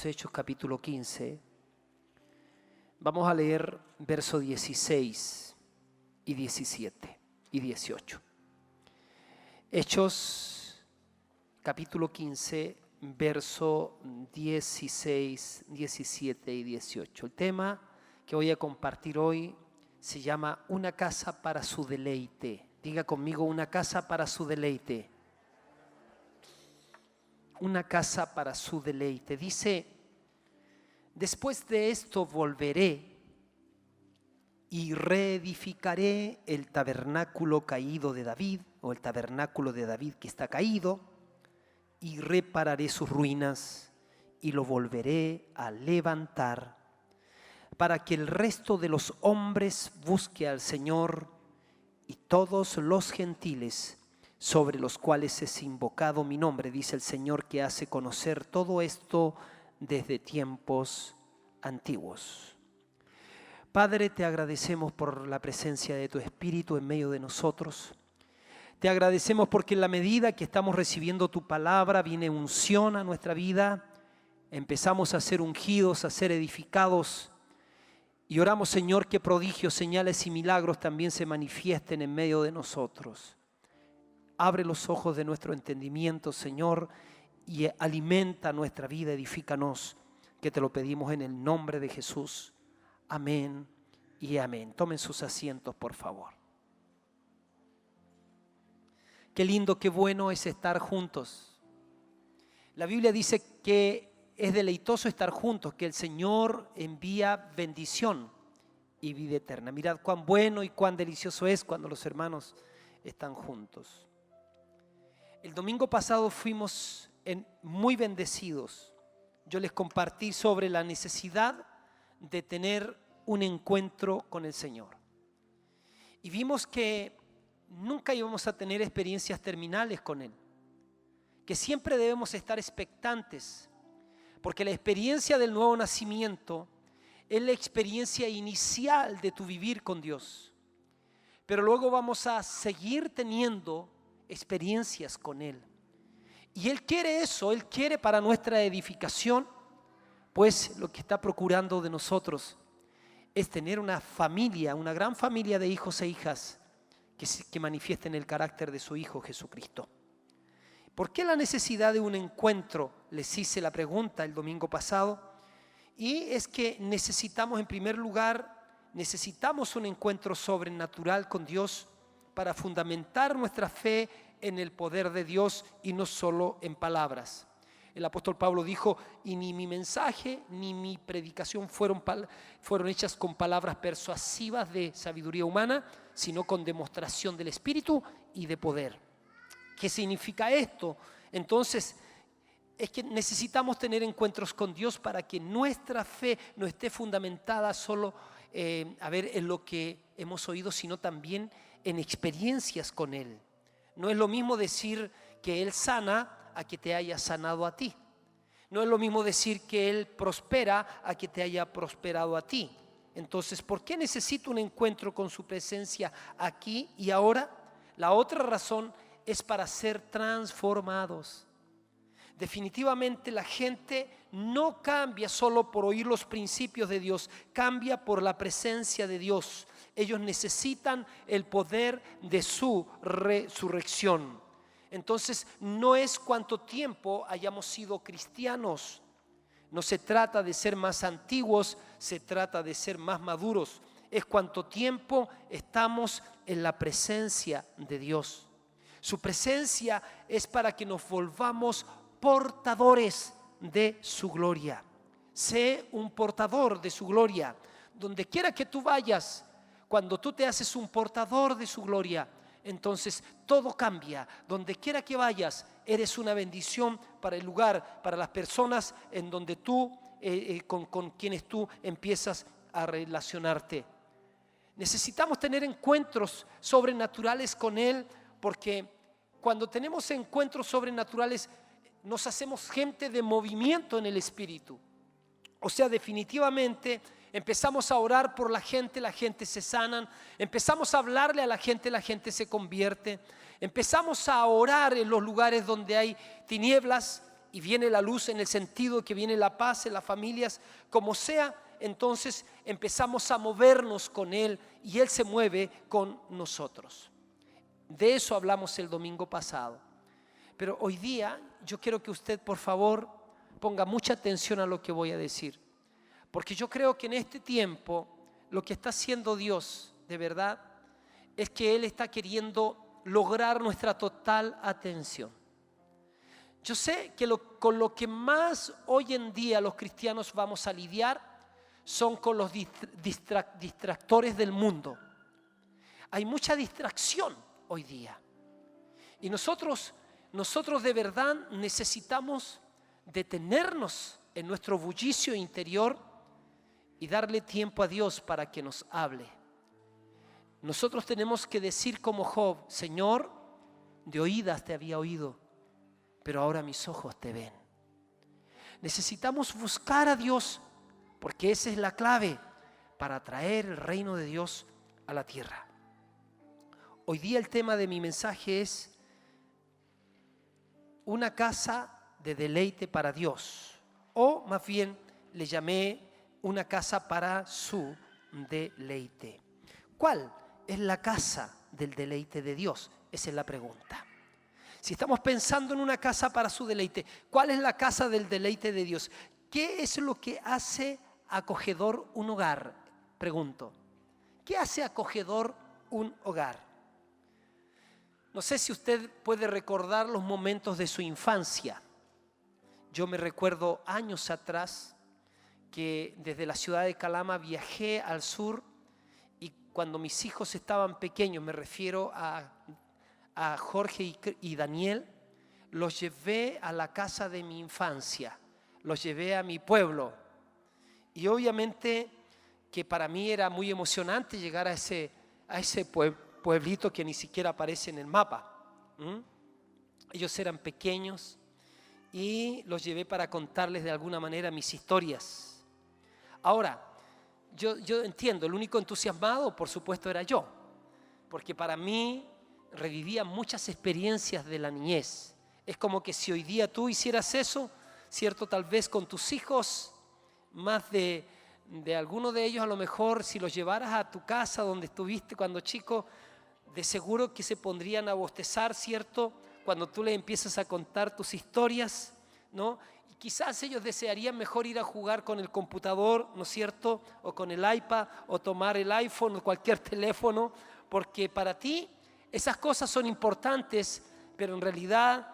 Hechos capítulo 15. Vamos a leer versos 16 y 17 y 18. Hechos capítulo 15, verso 16, 17 y 18. El tema que voy a compartir hoy se llama Una casa para su deleite. Diga conmigo, una casa para su deleite. Una casa para su deleite. Dice: después de esto volveré y reedificaré el tabernáculo caído de David, o el tabernáculo de David que está caído, y repararé sus ruinas y lo volveré a levantar, para que el resto de los hombres busque al Señor y todos los gentiles sobre los cuales es invocado mi nombre, dice el Señor, que hace conocer todo esto desde tiempos antiguos. Padre, te agradecemos por la presencia de tu Espíritu en medio de nosotros. Te agradecemos porque en la medida que estamos recibiendo tu palabra viene unción a nuestra vida. Empezamos a ser ungidos, a ser edificados. Y oramos, Señor, que prodigios, señales y milagros también se manifiesten en medio de nosotros. Abre los ojos de nuestro entendimiento, Señor, y alimenta nuestra vida, edifícanos, que te lo pedimos en el nombre de Jesús. Amén y amén. Tomen sus asientos, por favor. Qué lindo, qué bueno es estar juntos. La Biblia dice que es deleitoso estar juntos, que el Señor envía bendición y vida eterna. Mirad cuán bueno y cuán delicioso es cuando los hermanos están juntos. El domingo pasado fuimos muy bendecidos. Yo les compartí sobre la necesidad de tener un encuentro con el Señor. Y vimos que nunca íbamos a tener experiencias terminales con Él. Que siempre debemos estar expectantes, porque la experiencia del nuevo nacimiento es la experiencia inicial de tu vivir con Dios. Pero luego vamos a seguir teniendo experiencias con Él. Y Él quiere eso, Él quiere para nuestra edificación, pues lo que está procurando de nosotros es tener una familia, una gran familia de hijos e hijas que manifiesten el carácter de su Hijo Jesucristo. ¿Por qué la necesidad de un encuentro? Les hice la pregunta el domingo pasado, y es que necesitamos, en primer lugar, necesitamos un encuentro sobrenatural con Dios para fundamentar nuestra fe en el poder de Dios y no solo en palabras. El apóstol Pablo dijo: y ni mi mensaje ni mi predicación fueron hechas con palabras persuasivas de sabiduría humana, sino con demostración del Espíritu y de poder. ¿Qué significa esto? Entonces, es que necesitamos tener encuentros con Dios para que nuestra fe no esté fundamentada solo en lo que hemos oído, sino también en experiencias con Él. No es lo mismo decir que Él sana a que te haya sanado a ti. No es lo mismo decir que Él prospera a que te haya prosperado a ti. Entonces, ¿por qué necesito un encuentro con su presencia aquí y ahora? La otra razón es para ser transformados. Definitivamente la gente no cambia solo por oír los principios de Dios, cambia por la presencia de Dios. Ellos necesitan el poder de su resurrección. Entonces, no es cuánto tiempo hayamos sido cristianos. No se trata de ser más antiguos, se trata de ser más maduros. Es cuánto tiempo estamos en la presencia de Dios. Su presencia es para que nos volvamos portadores de su gloria. Sé un portador de su gloria. Donde quiera que tú vayas, cuando tú te haces un portador de su gloria, entonces todo cambia. Donde quiera que vayas, eres una bendición para el lugar, para las personas en donde tú, con quienes tú empiezas a relacionarte. Necesitamos tener encuentros sobrenaturales con Él, porque cuando tenemos encuentros sobrenaturales nos hacemos gente de movimiento en el Espíritu. O sea, definitivamente empezamos a orar por la gente se sana. Empezamos a hablarle a la gente se convierte. Empezamos a orar en los lugares donde hay tinieblas y viene la luz en el sentido que viene la paz en las familias, como sea, entonces empezamos a movernos con Él y Él se mueve con nosotros. De eso hablamos el domingo pasado. Pero hoy día yo quiero que usted, por favor, ponga mucha atención a lo que voy a decir. Porque yo creo que en este tiempo lo que está haciendo Dios de verdad es que Él está queriendo lograr nuestra total atención. Yo sé que con lo que más hoy en día los cristianos vamos a lidiar son con los distractores del mundo. Hay mucha distracción hoy día. Y nosotros de verdad necesitamos detenernos en nuestro bullicio interior y darle tiempo a Dios para que nos hable. Nosotros tenemos que decir como Job: Señor, de oídas te había oído, pero ahora mis ojos te ven. Necesitamos buscar a Dios, porque esa es la clave para traer el reino de Dios a la tierra. Hoy día el tema de mi mensaje es una casa de deleite para Dios, o más bien le llamé una casa para su deleite. ¿Cuál es la casa del deleite de Dios? Esa es la pregunta. Si estamos pensando en una casa para su deleite, ¿cuál es la casa del deleite de Dios? ¿Qué es lo que hace acogedor un hogar? Pregunto. ¿Qué hace acogedor un hogar? No sé si usted puede recordar los momentos de su infancia. Yo me recuerdo años atrás que desde la ciudad de Calama viajé al sur, y cuando mis hijos estaban pequeños, me refiero a Jorge y Daniel, los llevé a la casa de mi infancia, los llevé a mi pueblo. Y obviamente que para mí era muy emocionante llegar a ese pueblito que ni siquiera aparece en el mapa. Ellos eran pequeños y los llevé para contarles de alguna manera mis historias. Ahora, yo entiendo, el único entusiasmado por supuesto era yo, porque para mí revivía muchas experiencias de la niñez. Es como que si hoy día tú hicieras eso, ¿cierto? Tal vez con tus hijos, más de alguno de ellos, a lo mejor si los llevaras a tu casa donde estuviste cuando chico, de seguro que se pondrían a bostezar, ¿cierto? Cuando tú les empiezas a contar tus historias, ¿no? Y quizás ellos desearían mejor ir a jugar con el computador, ¿no es cierto? O con el iPad, o tomar el iPhone o cualquier teléfono, porque para ti esas cosas son importantes, pero en realidad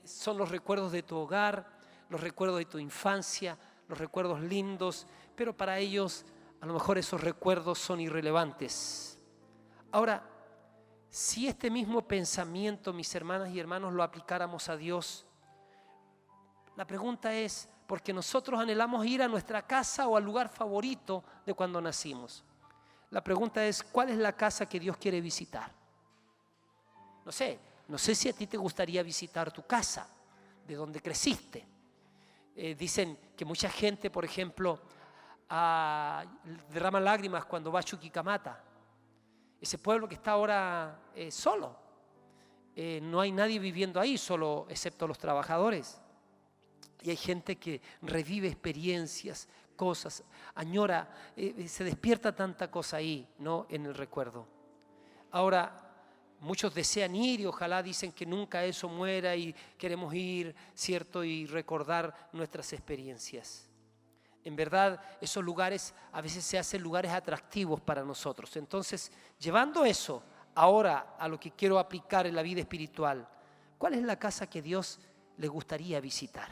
son los recuerdos de tu hogar, los recuerdos de tu infancia, los recuerdos lindos, pero para ellos a lo mejor esos recuerdos son irrelevantes. Ahora, si este mismo pensamiento, mis hermanas y hermanos, lo aplicáramos a Dios, la pregunta es, porque nosotros anhelamos ir a nuestra casa o al lugar favorito de cuando nacimos. La pregunta es, ¿cuál es la casa que Dios quiere visitar? No sé si a ti te gustaría visitar tu casa, de donde creciste. Dicen que mucha gente, por ejemplo, derrama lágrimas cuando va a Chuquicamata, ese pueblo que está ahora solo. No hay nadie viviendo ahí, solo excepto los trabajadores. Y hay gente que revive experiencias, cosas, añora, se despierta tanta cosa ahí, ¿no? En el recuerdo. Ahora, muchos desean ir y ojalá dicen que nunca eso muera y queremos ir, ¿cierto? Y recordar nuestras experiencias. En verdad, esos lugares a veces se hacen lugares atractivos para nosotros. Entonces, llevando eso ahora a lo que quiero aplicar en la vida espiritual, ¿cuál es la casa que Dios le gustaría visitar?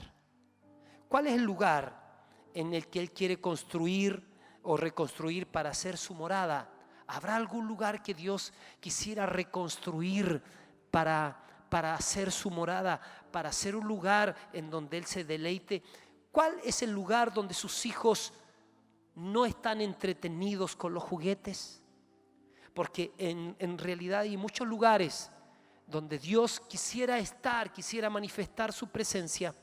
¿Cuál es el lugar en el que Él quiere construir o reconstruir para hacer su morada? ¿Habrá algún lugar que Dios quisiera reconstruir para hacer su morada, para hacer un lugar en donde Él se deleite? ¿Cuál es el lugar donde sus hijos no están entretenidos con los juguetes? Porque en realidad hay muchos lugares donde Dios quisiera estar, quisiera manifestar su presencia,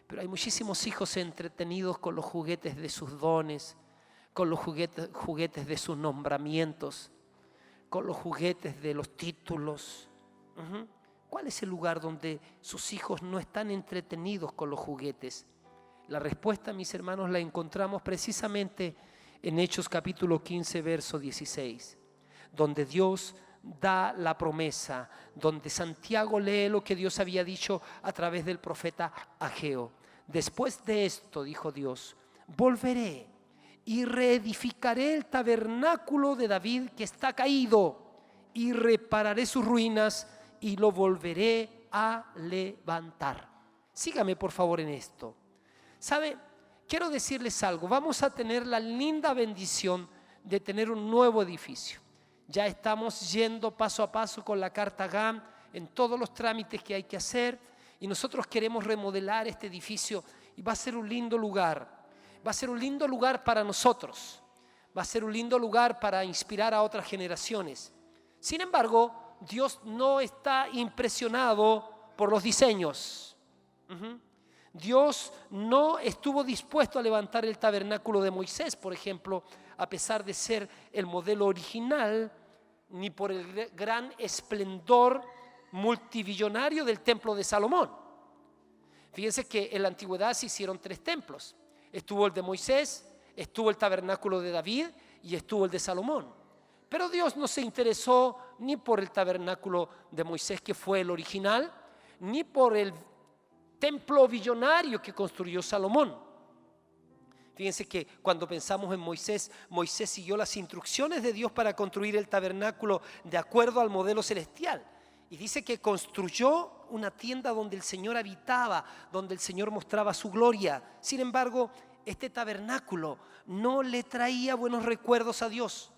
pero hay muchísimos hijos entretenidos con los juguetes de sus dones, con los juguetes de sus nombramientos, con los juguetes de los títulos. ¿cuál es el lugar donde sus hijos no están entretenidos con los juguetes? La respuesta, mis hermanos, la encontramos precisamente en Hechos capítulo 15, verso 16, donde Dios da la promesa, donde Santiago lee lo que Dios había dicho a través del profeta Ageo. Después de esto, dijo Dios, volveré y reedificaré el tabernáculo de David que está caído, y repararé sus ruinas y lo volveré a levantar. Sígame por favor en esto. ¿Sabe? Quiero decirles algo. Vamos a tener la linda bendición de tener un nuevo edificio. Ya estamos yendo paso a paso con la carta GAM en todos los trámites que hay que hacer, y nosotros queremos remodelar este edificio, y va a ser un lindo lugar. Va a ser un lindo lugar para nosotros. Va a ser un lindo lugar para inspirar a otras generaciones. Sin embargo, Dios no está impresionado por los diseños. Dios no estuvo dispuesto a levantar el tabernáculo de Moisés, por ejemplo, a pesar de ser el modelo original, ni por el gran esplendor multibillonario del templo de Salomón. Fíjense que en la antigüedad se hicieron 3 templos. Estuvo el de Moisés, estuvo el tabernáculo de David y estuvo el de Salomón. Pero Dios no se interesó ni por el tabernáculo de Moisés, que fue el original, ni por el templo billonario que construyó Salomón. Fíjense que cuando pensamos en Moisés, Moisés siguió las instrucciones de Dios para construir el tabernáculo de acuerdo al modelo celestial. Y dice que construyó una tienda donde el Señor habitaba, donde el Señor mostraba su gloria. Sin embargo, este tabernáculo no le traía buenos recuerdos a Dios.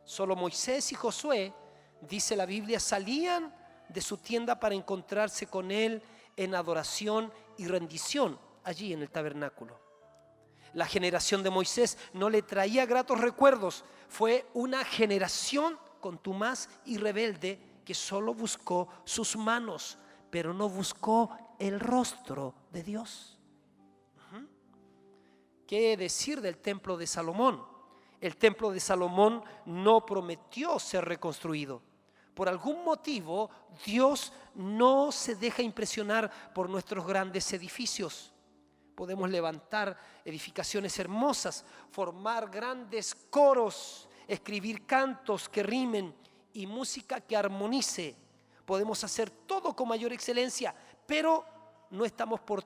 Solo Moisés y Josué, dice la Biblia, salían de su tienda para encontrarse con él en adoración y rendición allí en el tabernáculo. La generación de Moisés no le traía gratos recuerdos. Fue una generación contumaz y rebelde que solo buscó sus manos, pero no buscó el rostro de Dios. ¿Qué decir del templo de Salomón? El templo de Salomón no prometió ser reconstruido. Por algún motivo, Dios no se deja impresionar por nuestros grandes edificios. Podemos levantar edificaciones hermosas, formar grandes coros, escribir cantos que rimen y música que armonice. Podemos hacer todo con mayor excelencia, pero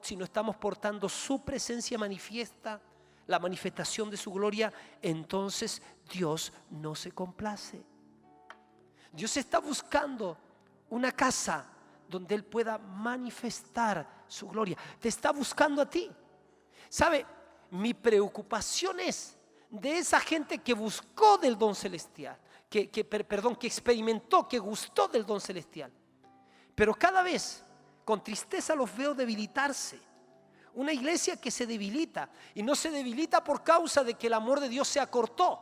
si no estamos portando su presencia manifiesta, la manifestación de su gloria, entonces Dios no se complace. Dios está buscando una casa donde Él pueda manifestar su gloria. Te está buscando a ti. ¿Sabe? Mi preocupación es de esa gente que buscó del don celestial, que experimentó, que gustó del don celestial. Pero cada vez con tristeza los veo debilitarse. Una iglesia que se debilita, y no se debilita por causa de que el amor de Dios se acortó.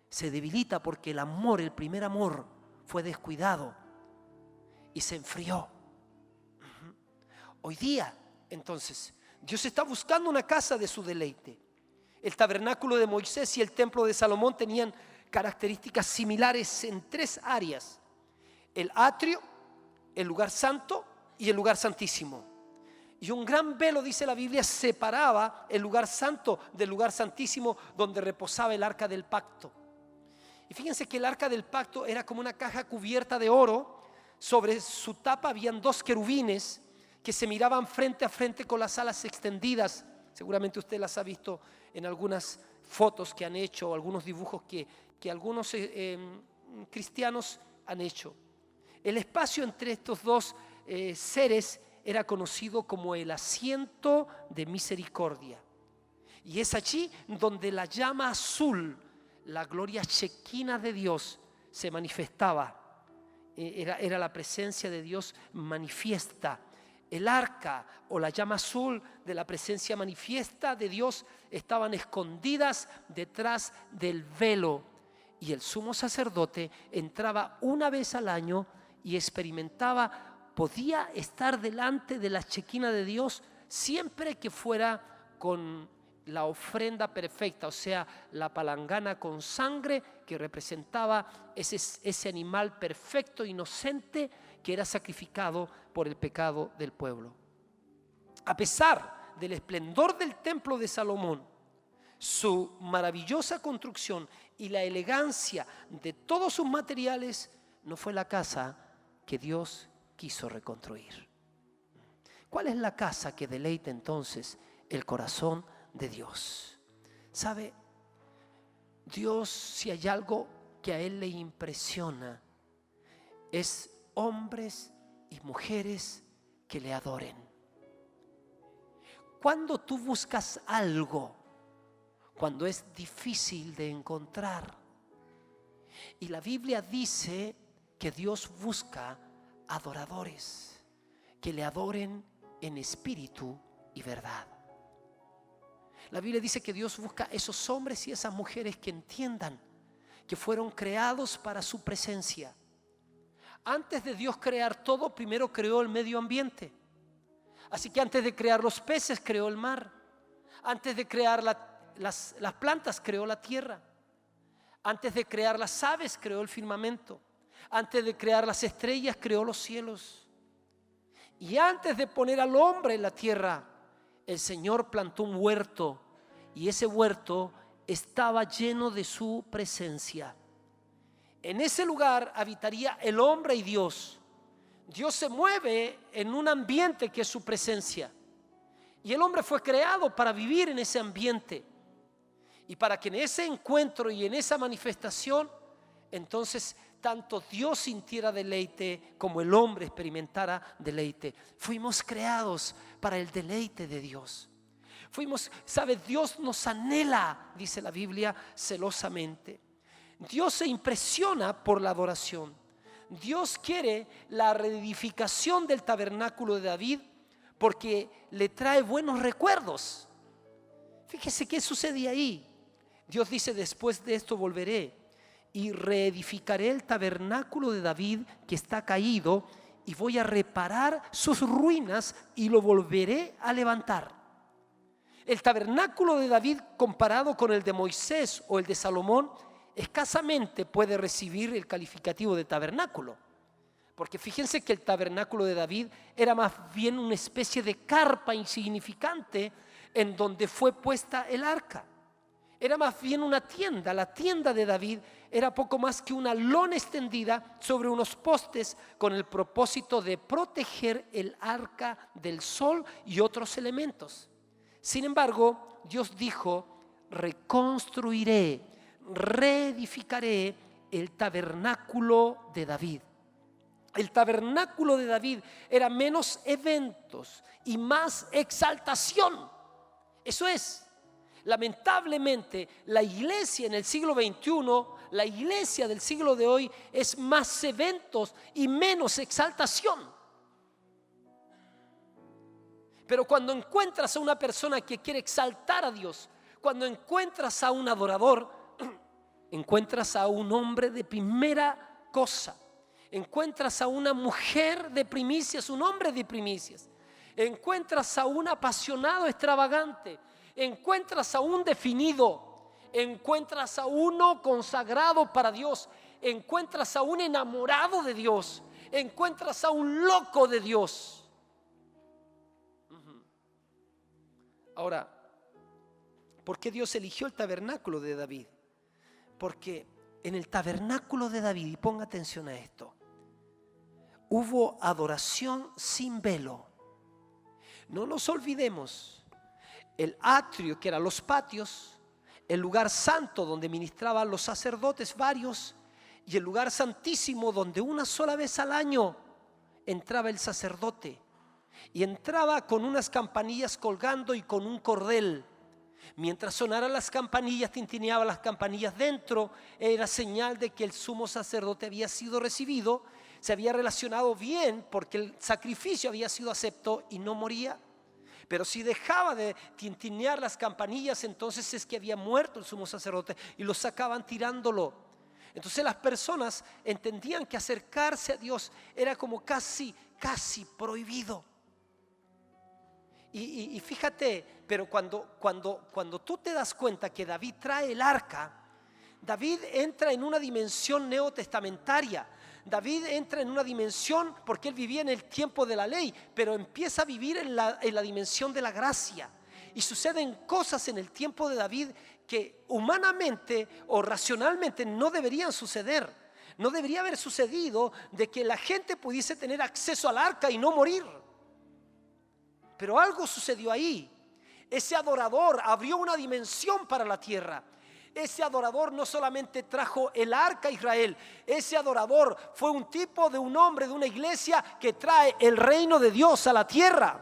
Se debilita porque el amor, el primer amor, fue descuidado y se enfrió. Hoy día, entonces, Dios está buscando una casa de su deleite. El tabernáculo de Moisés y el templo de Salomón tenían características similares en 3 áreas: el atrio, el lugar santo y el lugar santísimo. Y un gran velo, dice la Biblia, separaba el lugar santo del lugar santísimo, donde reposaba el arca del pacto. Y fíjense que el arca del pacto era como una caja cubierta de oro. Sobre su tapa habían 2 querubines que se miraban frente a frente con las alas extendidas. Seguramente usted las ha visto en algunas fotos que han hecho, o algunos dibujos que algunos cristianos han hecho. El espacio entre estos 2 seres era conocido como el asiento de misericordia. Y es allí donde la llama azul, la gloria chequina de Dios, se manifestaba. Era la presencia de Dios manifiesta. El arca o la llama azul de la presencia manifiesta de Dios estaban escondidas detrás del velo. Y el sumo sacerdote entraba una vez al año y experimentaba. Podía estar delante de la chequina de Dios siempre que fuera con la ofrenda perfecta, o sea, la palangana con sangre que representaba ese animal perfecto, inocente, que era sacrificado por el pecado del pueblo. A pesar del esplendor del templo de Salomón, su maravillosa construcción y la elegancia de todos sus materiales, no fue la casa que Dios quiso reconstruir. ¿Cuál es la casa que deleita entonces el corazón de Dios? ¿Sabe? Dios, si hay algo que a Él le impresiona, es hombres y mujeres que le adoren. Cuando tú buscas algo, cuando es difícil de encontrar, y la Biblia dice que Dios busca adoradores que le adoren en espíritu y verdad. La Biblia dice que Dios busca esos hombres y esas mujeres que entiendan que fueron creados para su presencia. Antes de Dios crear todo, primero creó el medio ambiente. Así que antes de crear los peces, creó el mar. Antes de crear las plantas, creó la tierra. Antes de crear las aves, creó el firmamento. Antes de crear las estrellas, creó los cielos. Y antes de poner al hombre en la tierra, el Señor plantó un huerto, y ese huerto estaba lleno de su presencia. En ese lugar habitaría el hombre y Dios. Dios se mueve en un ambiente que es su presencia, y el hombre fue creado para vivir en ese ambiente, y para que en ese encuentro y en esa manifestación, entonces tanto Dios sintiera deleite como el hombre experimentara deleite. Fuimos creados para el deleite de Dios. ¿Sabe? Dios nos anhela, dice la Biblia, celosamente. Dios se impresiona por la adoración. Dios quiere la reedificación del tabernáculo de David porque le trae buenos recuerdos. Fíjese qué sucede ahí. Dios dice: después de esto volveré y reedificaré el tabernáculo de David que está caído, y voy a reparar sus ruinas y lo volveré a levantar. El tabernáculo de David, comparado con el de Moisés o el de Salomón, escasamente puede recibir el calificativo de tabernáculo, porque fíjense que el tabernáculo de David era más bien una especie de carpa insignificante en donde fue puesta el arca. Era más bien una tienda. La tienda de David era poco más que una lona extendida sobre unos postes con el propósito de proteger el arca del sol y otros elementos. Sin embargo, Dios dijo: reconstruiré, reedificaré el tabernáculo de David. El tabernáculo de David era menos eventos y más exaltación. Eso es. Lamentablemente, la iglesia en el siglo XXI, la iglesia del siglo de hoy, es más eventos y menos exaltación. Pero cuando encuentras a una persona que quiere exaltar a Dios, cuando encuentras a un adorador, encuentras a un hombre de primera cosa, encuentras a una mujer de primicias, un hombre de primicias, encuentras a un apasionado extravagante, encuentras a un definido, encuentras a uno consagrado para Dios, encuentras a un enamorado de Dios, encuentras a un loco de Dios. Ahora, ¿por qué Dios eligió el tabernáculo de David? Porque en el tabernáculo de David, y ponga atención a esto, hubo adoración sin velo. No nos olvidemos. El atrio, que eran los patios, el lugar santo donde ministraban los sacerdotes varios, y el lugar santísimo donde una sola vez al año entraba el sacerdote, y entraba con unas campanillas colgando y con un cordel. Mientras sonaran las campanillas, tintineaban las campanillas dentro, era señal de que el sumo sacerdote había sido recibido, se había relacionado bien porque el sacrificio había sido acepto y no moría. Pero si dejaba de tintinear las campanillas, entonces es que había muerto el sumo sacerdote, y lo sacaban tirándolo. Entonces las personas entendían que acercarse a Dios era como casi prohibido. Y fíjate, pero cuando tú te das cuenta que David trae el arca, David entra en una dimensión neotestamentaria. David entra en una dimensión porque él vivía en el tiempo de la ley, pero empieza a vivir en la dimensión de la gracia. Y suceden cosas en el tiempo de David que humanamente o racionalmente no deberían suceder. No debería haber sucedido de que la gente pudiese tener acceso al arca y no morir. Pero algo sucedió ahí. Ese adorador abrió una dimensión para la tierra. Ese adorador no solamente trajo el arca a Israel, ese adorador fue un tipo de un hombre, de una iglesia que trae el reino de Dios a la tierra.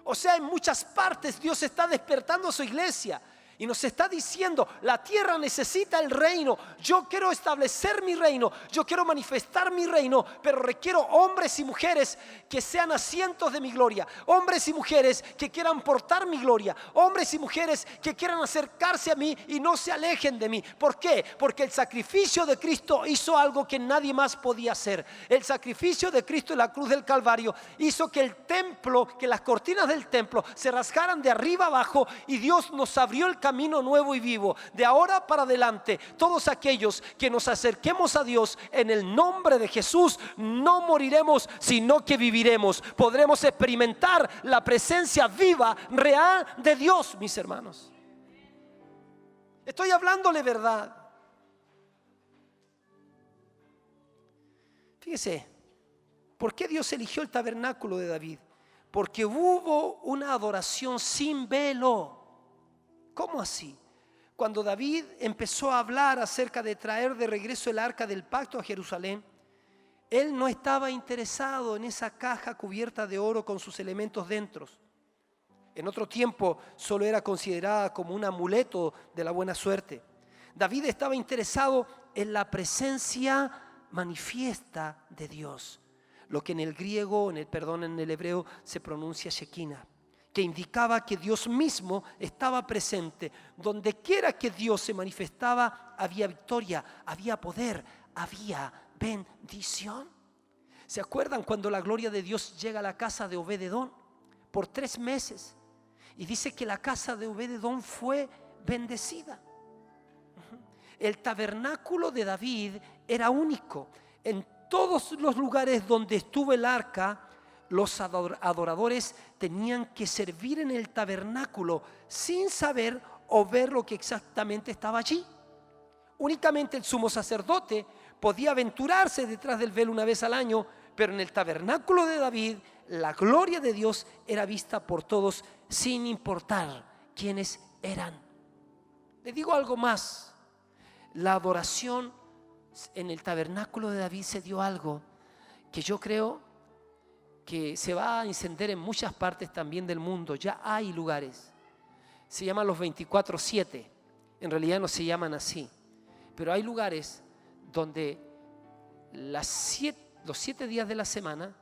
O sea, en muchas partes Dios está despertando a su iglesia y nos está diciendo: la tierra necesita el reino. Yo quiero establecer mi reino, yo quiero manifestar mi reino, pero requiero hombres y mujeres que sean asientos de mi gloria, hombres y mujeres que quieran portar mi gloria, hombres y mujeres que quieran acercarse a mí y no se alejen de mí. ¿Por qué? Porque el sacrificio de Cristo hizo algo que nadie más podía hacer. El sacrificio de Cristo en la cruz del Calvario hizo que el templo, que las cortinas del templo se rasgaran de arriba abajo, y Dios nos abrió el camino nuevo y vivo. De ahora para adelante, todos aquellos que nos acerquemos a Dios en el nombre de Jesús, no moriremos, sino que viviremos. Podremos experimentar la presencia viva, real de Dios, mis hermanos. Estoy hablándole verdad. Fíjese, ¿por qué Dios eligió el tabernáculo de David? Porque hubo una adoración sin velo. ¿Cómo así? Cuando David empezó a hablar acerca de traer de regreso el arca del pacto a Jerusalén, él no estaba interesado en esa caja cubierta de oro con sus elementos dentro. En otro tiempo solo era considerada como un amuleto de la buena suerte. David estaba interesado en la presencia manifiesta de Dios, lo que en el griego, en el hebreo se pronuncia Shekinah, que indicaba que Dios mismo estaba presente. Donde quiera que Dios se manifestaba, había victoria, había poder, había bendición. ¿Se acuerdan cuando la gloria de Dios llega a la casa de Obed-edom por 3 meses? Y dice que la casa de Obed-edom fue bendecida. El tabernáculo de David era único. En todos los lugares donde estuvo el arca, los adoradores tenían que servir en el tabernáculo sin saber o ver lo que exactamente estaba allí. Únicamente el sumo sacerdote podía aventurarse detrás del velo una vez al año, pero en el tabernáculo de David la gloria de Dios era vista por todos sin importar quiénes eran. Le digo algo más: la adoración en el tabernáculo de David se dio algo que yo creo que se va a encender en muchas partes también del mundo. Ya hay lugares, se llaman los 24/7, en realidad no se llaman así, pero hay lugares donde los 7 días de la semana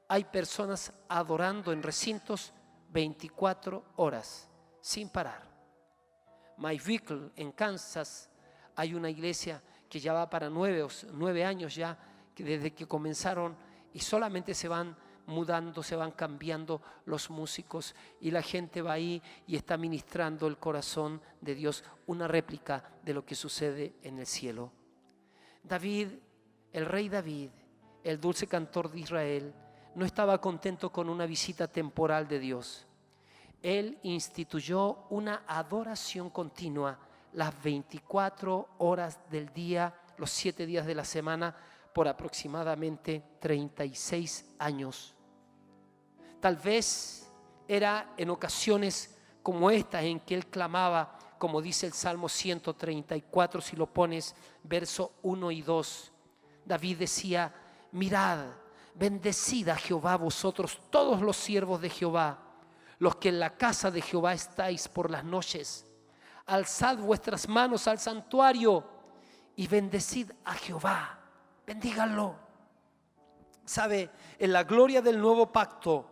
hay personas adorando en recintos 24 horas sin parar. Mayfield en Kansas hay una iglesia que ya va para 9 años ya, que desde que comenzaron, y solamente se van mudando, se van cambiando los músicos y la gente va ahí y está ministrando el corazón de Dios, una réplica de lo que sucede en el cielo. David, el rey David, el dulce cantor de Israel, no estaba contento con una visita temporal de Dios. Él instituyó una adoración continua las 24 horas del día, los 7 días de la semana, por aproximadamente 36 años. Tal vez era en ocasiones como estas en que él clamaba, como dice el Salmo 134, si lo pones, verso 1 y 2. David decía: mirad, bendecid a Jehová vosotros todos los siervos de Jehová, los que en la casa de Jehová estáis por las noches. Alzad vuestras manos al santuario y bendecid a Jehová. Bendíganlo. ¿Sabe? En la gloria del nuevo pacto,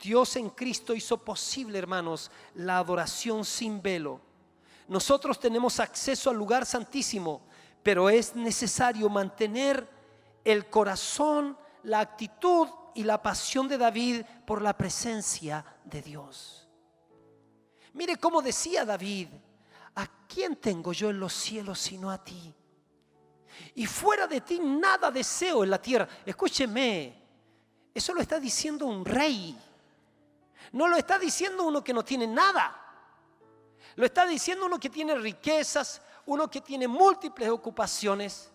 Dios en Cristo hizo posible, hermanos, la adoración sin velo. Nosotros tenemos acceso al lugar santísimo, pero es necesario mantener el corazón, la actitud y la pasión de David por la presencia de Dios. Mire cómo decía David: ¿a quién tengo yo en los cielos sino a ti? Y fuera de ti nada deseo en la tierra. Escúcheme, eso lo está diciendo un rey. No lo está diciendo uno que no tiene nada. Lo está diciendo uno que tiene riquezas, uno que tiene múltiples ocupaciones,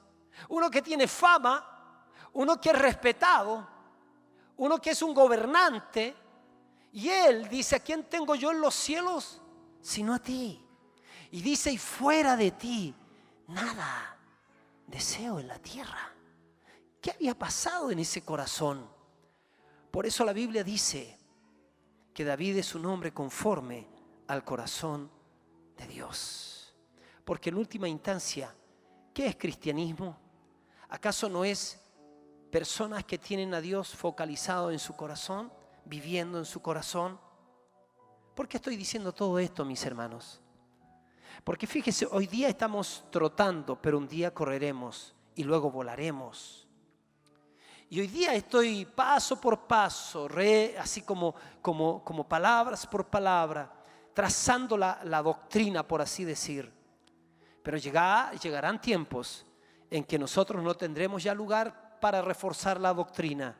uno que tiene fama, uno que es respetado, uno que es un gobernante. Y él dice: ¿a quién tengo yo en los cielos sino a ti? Y dice: y fuera de ti nada deseo en la tierra. ¿Qué había pasado en ese corazón? Por eso la Biblia dice que David es un hombre conforme al corazón de Dios. Porque en última instancia, ¿qué es cristianismo? ¿Acaso no es personas que tienen a Dios focalizado en su corazón, viviendo en su corazón? ¿Por qué estoy diciendo todo esto, mis hermanos? Porque fíjese, hoy día estamos trotando, pero un día correremos y luego volaremos. Y hoy día estoy paso por paso, así como palabras por palabra, trazando la doctrina, por así decir. Pero llegarán tiempos en que nosotros no tendremos ya lugar para reforzar la doctrina.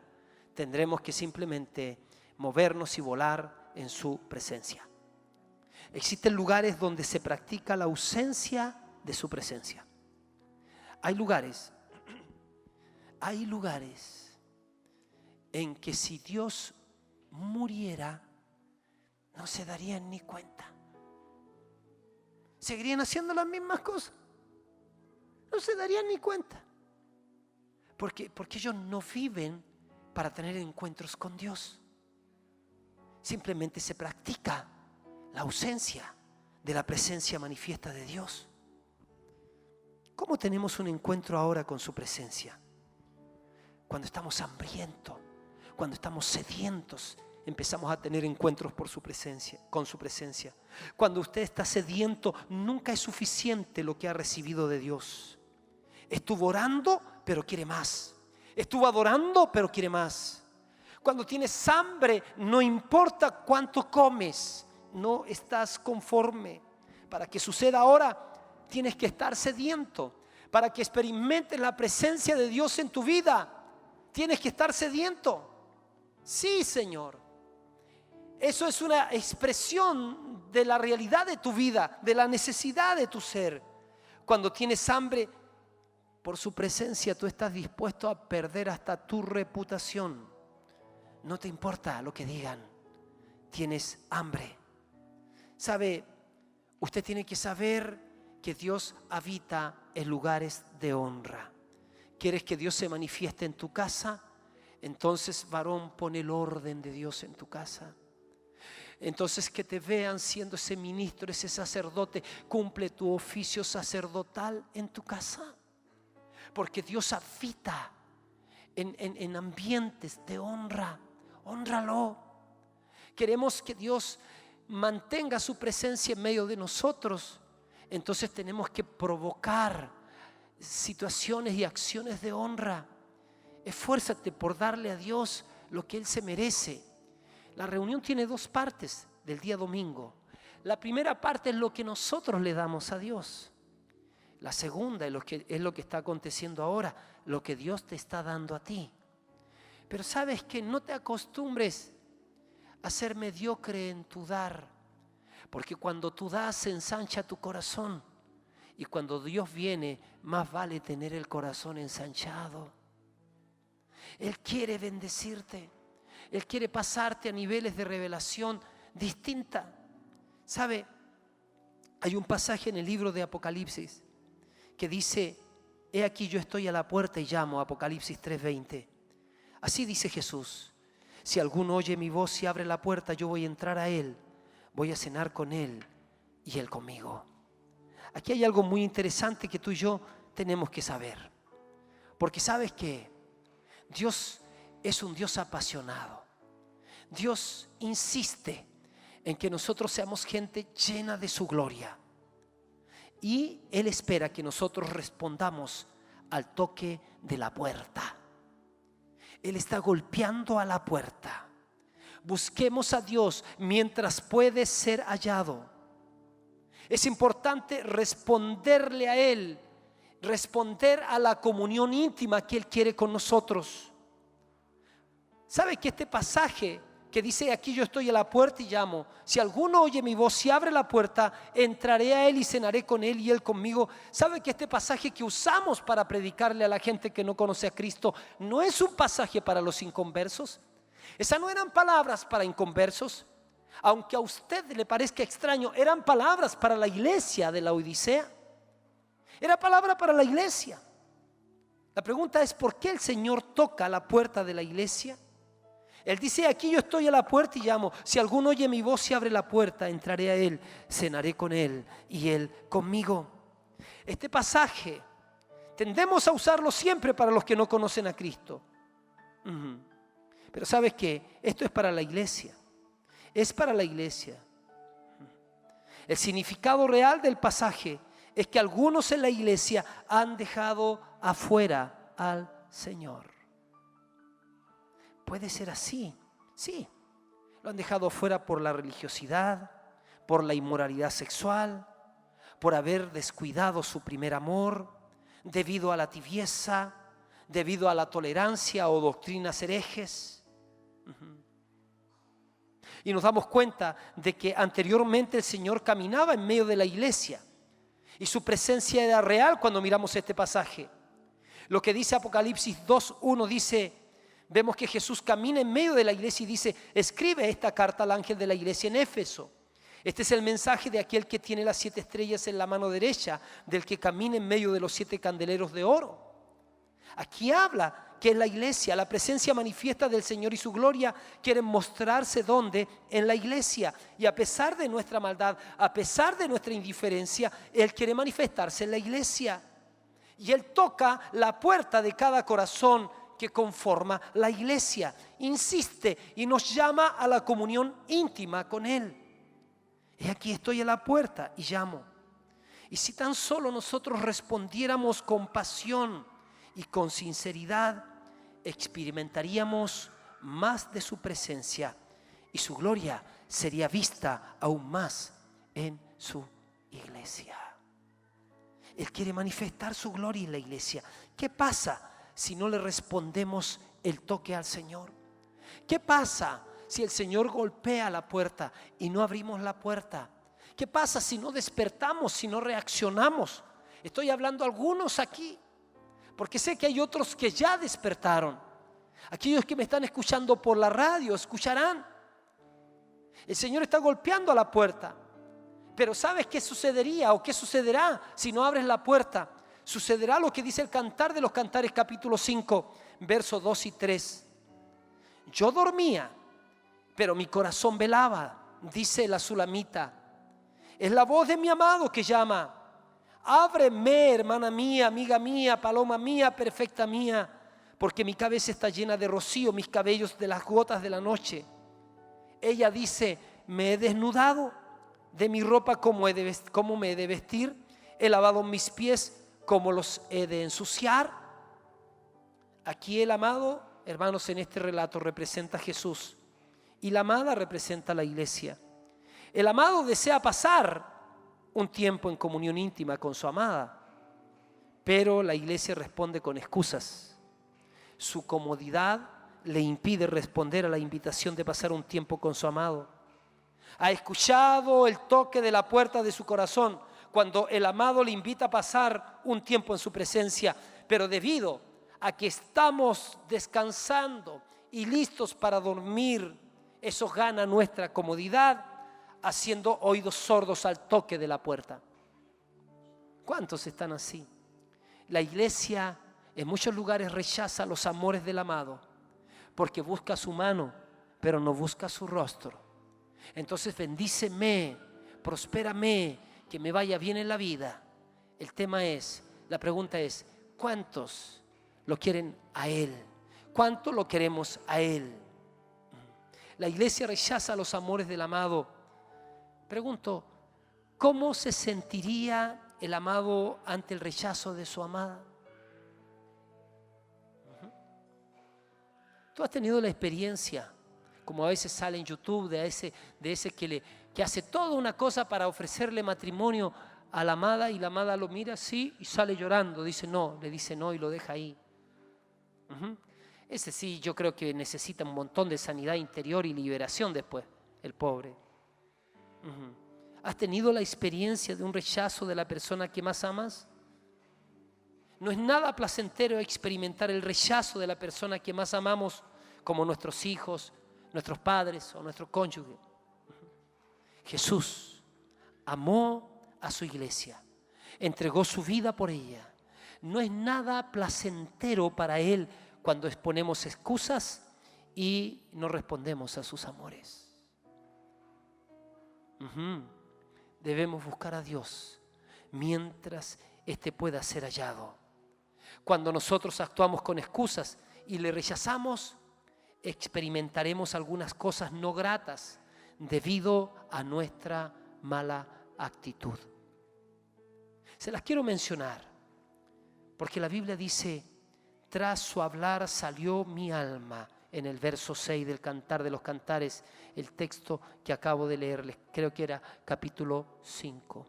Tendremos que simplemente movernos y volar en su presencia. Existen lugares donde se practica la ausencia de su presencia. Hay lugares en que si Dios muriera, no se darían ni cuenta. Seguirían haciendo las mismas cosas. No se darían ni cuenta. Porque ellos no viven para tener encuentros con Dios. Simplemente se practica la ausencia de la presencia manifiesta de Dios. ¿Cómo tenemos un encuentro ahora con su presencia? Cuando estamos hambrientos, cuando estamos sedientos, empezamos a tener encuentros con su presencia. Cuando usted está sediento, nunca es suficiente lo que ha recibido de Dios. Estuvo orando, pero quiere más. Estuvo adorando, pero quiere más. Cuando tienes hambre, no importa cuánto comes, no estás conforme. Para que suceda ahora, tienes que estar sediento. Para que experimentes la presencia de Dios en tu vida, tienes que estar sediento. Sí, Señor. Eso es una expresión de la realidad de tu vida, de la necesidad de tu ser. Cuando tienes hambre por su presencia, tú estás dispuesto a perder hasta tu reputación. No te importa lo que digan. Tienes hambre. ¿Sabe? Usted tiene que saber que Dios habita en lugares de honra. ¿Quieres que Dios se manifieste en tu casa? Entonces, varón, pon el orden de Dios en tu casa. Entonces, que te vean siendo ese ministro, ese sacerdote. Cumple tu oficio sacerdotal en tu casa. Porque Dios habita en ambientes de honra. Hónralo. Queremos que Dios mantenga su presencia en medio de nosotros. Entonces tenemos que provocar situaciones y acciones de honra. Esfuérzate por darle a Dios lo que Él se merece. La reunión tiene dos partes del día domingo. La primera parte es lo que nosotros le damos a Dios. La segunda es lo que está aconteciendo ahora, lo que Dios te está dando a ti. Pero sabes que no te acostumbres a ser mediocre en tu dar, porque cuando tú das se ensancha tu corazón, y cuando Dios viene, más vale tener el corazón ensanchado. Él quiere bendecirte, Él quiere pasarte a niveles de revelación distinta. ¿Sabe? Hay un pasaje en el libro de Apocalipsis que dice: he aquí yo estoy a la puerta y llamo. Apocalipsis 3:20. Así dice Jesús: si alguno oye mi voz y abre la puerta, yo voy a entrar a él, voy a cenar con él y él conmigo. Aquí hay algo muy interesante que tú y yo tenemos que saber, porque sabes que Dios es un Dios apasionado. Dios insiste en que nosotros seamos gente llena de su gloria, y Él espera que nosotros respondamos al toque de la puerta. Él está golpeando a la puerta. Busquemos a Dios mientras puede ser hallado. Es importante responderle a Él, responder a la comunión íntima que Él quiere con nosotros. ¿Sabe que este pasaje que dice aquí yo estoy a la puerta y llamo? Si alguno oye mi voz, si abre la puerta, entraré a Él y cenaré con Él y Él conmigo. ¿Sabe que este pasaje que usamos para predicarle a la gente que no conoce a Cristo no es un pasaje para los inconversos? Esas no eran palabras para inconversos. Aunque a usted le parezca extraño, eran palabras para la iglesia de la Odisea. Era palabra para la iglesia. La pregunta es: ¿por qué el Señor toca la puerta de la iglesia? Él dice: aquí yo estoy a la puerta y llamo. Si alguno oye mi voz y abre la puerta, entraré a Él, cenaré con Él y Él conmigo. Este pasaje tendemos a usarlo siempre para los que no conocen a Cristo. Pero ¿sabes qué? Esto es para la iglesia. Es para la iglesia. El significado real del pasaje es que algunos en la iglesia han dejado afuera al Señor. Puede ser así, sí. Lo han dejado afuera por la religiosidad, por la inmoralidad sexual, por haber descuidado su primer amor, debido a la tibieza, debido a la tolerancia o doctrinas herejes. Y nos damos cuenta de que anteriormente el Señor caminaba en medio de la iglesia y su presencia era real cuando miramos este pasaje. Lo que dice Apocalipsis 2:1 dice: vemos que Jesús camina en medio de la iglesia y dice: escribe esta carta al ángel de la iglesia en Éfeso. Este es el mensaje de aquel que tiene las 7 estrellas en la mano derecha, del que camina en medio de los 7 candeleros de oro. Aquí habla que en la iglesia, la presencia manifiesta del Señor y su gloria quieren mostrarse ¿dónde? En la iglesia. Y a pesar de nuestra maldad, a pesar de nuestra indiferencia, Él quiere manifestarse en la iglesia. Y Él toca la puerta de cada corazón que conforma la iglesia. Insiste y nos llama a la comunión íntima con Él. Y aquí estoy a la puerta y llamo. Y si tan solo nosotros respondiéramos con pasión y con sinceridad, experimentaríamos más de su presencia y su gloria sería vista aún más en su iglesia. Él quiere manifestar su gloria en la iglesia. ¿Qué pasa si no le respondemos el toque al Señor? ¿Qué pasa si el Señor golpea la puerta y no abrimos la puerta? ¿Qué pasa si no despertamos, si no reaccionamos? Estoy hablando a algunos aquí, porque sé que hay otros que ya despertaron. Aquellos que me están escuchando por la radio escucharán. El Señor está golpeando a la puerta. Pero ¿sabes qué sucedería o qué sucederá si no abres la puerta? Sucederá lo que dice el Cantar de los Cantares capítulo 5, versos 2 y 3. Yo dormía, pero mi corazón velaba, dice la sulamita. Es la voz de mi amado que llama. Ábreme, hermana mía, amiga mía, paloma mía, perfecta mía, porque mi cabeza está llena de rocío, mis cabellos de las gotas de la noche. Ella dice: me he desnudado de mi ropa, ¿cómo me he de vestir? He lavado mis pies, ¿cómo los he de ensuciar? Aquí el amado, hermanos, en este relato representa a Jesús y la amada representa a la iglesia. El amado desea pasar un tiempo en comunión íntima con su amada, pero la iglesia responde con excusas. Su comodidad le impide responder a la invitación de pasar un tiempo con su amado. Ha escuchado el toque de la puerta de su corazón cuando el amado le invita a pasar un tiempo en su presencia, pero debido a que estamos descansando y listos para dormir, eso gana nuestra comodidad, haciendo oídos sordos al toque de la puerta. ¿Cuántos están así? La iglesia en muchos lugares rechaza los amores del amado porque busca su mano, pero no busca su rostro. Entonces bendíceme, prospérame, que me vaya bien en la vida. La pregunta es: ¿cuántos lo quieren a Él? ¿Cuánto lo queremos a Él? La iglesia rechaza los amores del amado. Pregunto, ¿cómo se sentiría el amado ante el rechazo de su amada? Tú has tenido la experiencia, como a veces sale en YouTube, de ese que hace toda una cosa para ofrecerle matrimonio a la amada, y la amada lo mira así y sale llorando, le dice no y lo deja ahí. Ese sí, yo creo que necesita un montón de sanidad interior y liberación después, el pobre. ¿Has tenido la experiencia de un rechazo de la persona que más amas? No es nada placentero experimentar el rechazo de la persona que más amamos, como nuestros hijos, nuestros padres o nuestro cónyuge. Jesús amó a su iglesia, entregó su vida por ella. No es nada placentero para Él cuando exponemos excusas y no respondemos a sus amores. Debemos buscar a Dios mientras éste pueda ser hallado. Cuando nosotros actuamos con excusas y le rechazamos, experimentaremos algunas cosas no gratas debido a nuestra mala actitud. Se las quiero mencionar porque la Biblia dice: tras su hablar salió mi alma, en el verso 6 del Cantar de los Cantares, el texto que acabo de leerles, creo que era capítulo 5.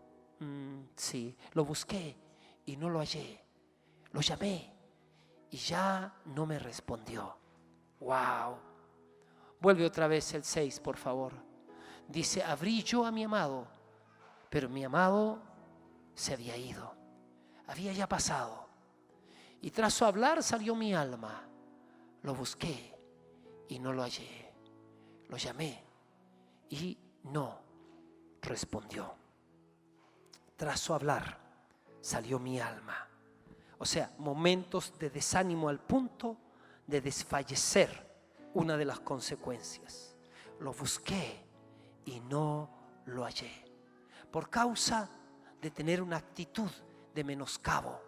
Sí, lo busqué y no lo hallé, lo llamé y ya no me respondió. Wow. Vuelve otra vez el 6, por favor. Dice: abrí yo a mi amado, pero mi amado se había ido, había ya pasado. Y tras su hablar salió mi alma, lo busqué y no lo hallé, lo llamé y no respondió. Tras su hablar salió mi alma. O sea, momentos de desánimo al punto de desfallecer, una de las consecuencias. Lo busqué y no lo hallé, por causa de tener una actitud de menoscabo,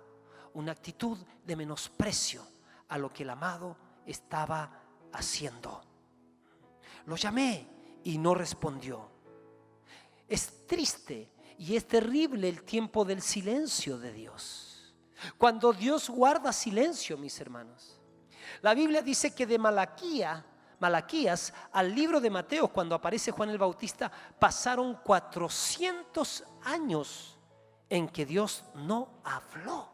una actitud de menosprecio a lo que el amado estaba haciendo. Lo llamé y no respondió. Es triste y es terrible el tiempo del silencio de Dios. Cuando Dios guarda silencio, mis hermanos. La Biblia dice que de Malaquías al libro de Mateo, cuando aparece Juan el Bautista, pasaron 400 años en que Dios no habló.